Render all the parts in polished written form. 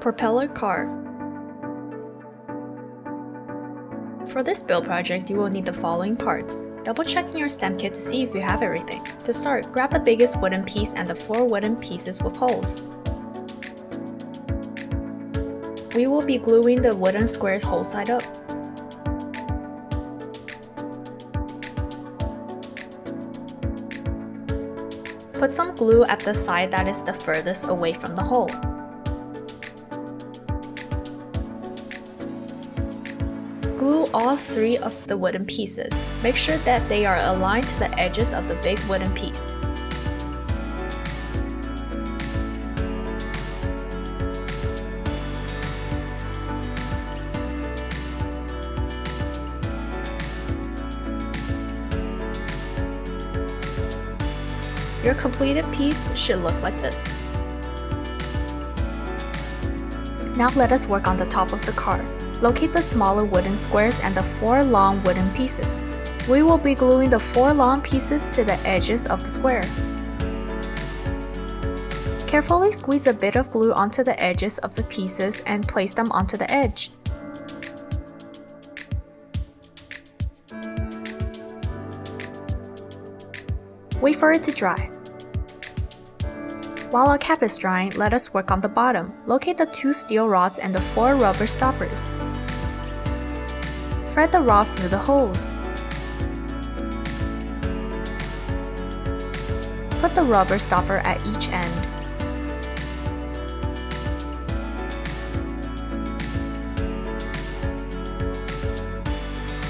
Propeller car. For this build project, you will need the following parts. Double check in your stem kit to see if you have everything. To start, grab the biggest wooden piece and the 4 wooden pieces with holes. We will be gluing the wooden squares whole side up. Put some glue at the side that is the furthest away from the hole. Glue all 3 of the wooden pieces. Make sure that they are aligned to the edges of the big wooden piece. Your completed piece should look like this. Now let us work on the top of the car. Locate the smaller wooden squares and the 4 long wooden pieces. We will be gluing the 4 long pieces to the edges of the square. Carefully squeeze a bit of glue onto the edges of the pieces and place them onto the edge. Wait for it to dry. While our cap is drying, let us work on the bottom. Locate the 2 steel rods and the 4 rubber stoppers. Thread the rod through the holes. Put the rubber stopper at each end.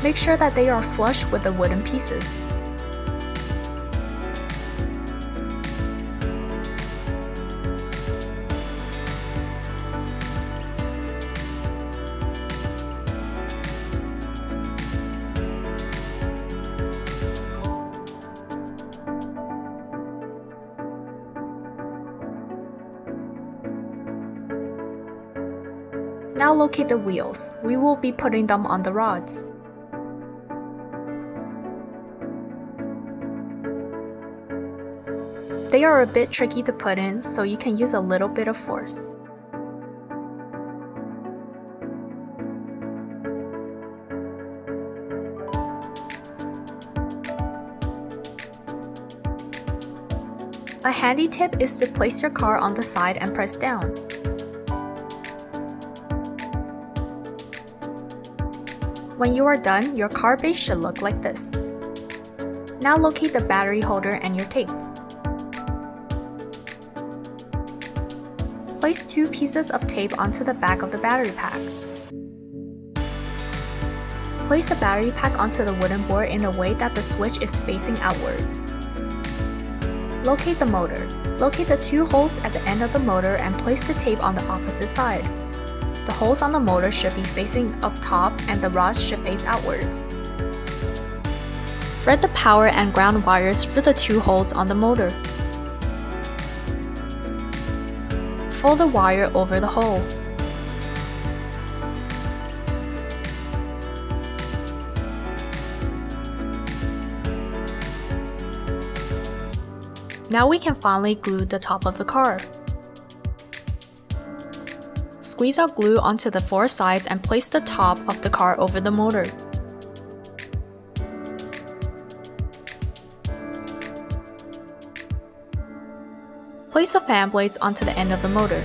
Make sure that they are flush with the wooden pieces. Now locate the wheels. We will be putting them on the rods. They are a bit tricky to put in, so you can use a little bit of force. A handy tip is to place your car on the side and press down. When you are done, your car base should look like this. Now locate the battery holder and your tape. Place 2 pieces of tape onto the back of the battery pack. Place the battery pack onto the wooden board in a way that the switch is facing outwards. Locate the motor. Locate the 2 holes at the end of the motor and place the tape on the opposite side. The holes on the motor should be facing up top and the rods should face outwards. Thread the power and ground wires through the 2 holes on the motor. Fold the wire over the hole. Now we can finally glue the top of the car. Squeeze out glue onto the 4 sides and place the top of the car over the motor. Place the fan blades onto the end of the motor.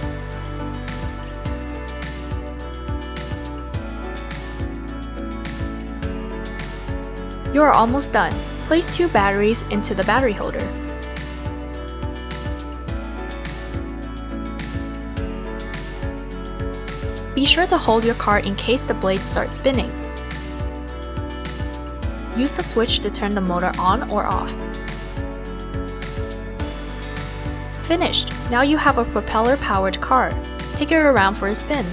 You are almost done. Place 2 batteries into the battery holder. Be sure to hold your car in case the blades start spinning. Use the switch to turn the motor on or off. Finished! Now you have a propeller-powered car. Take it around for a spin.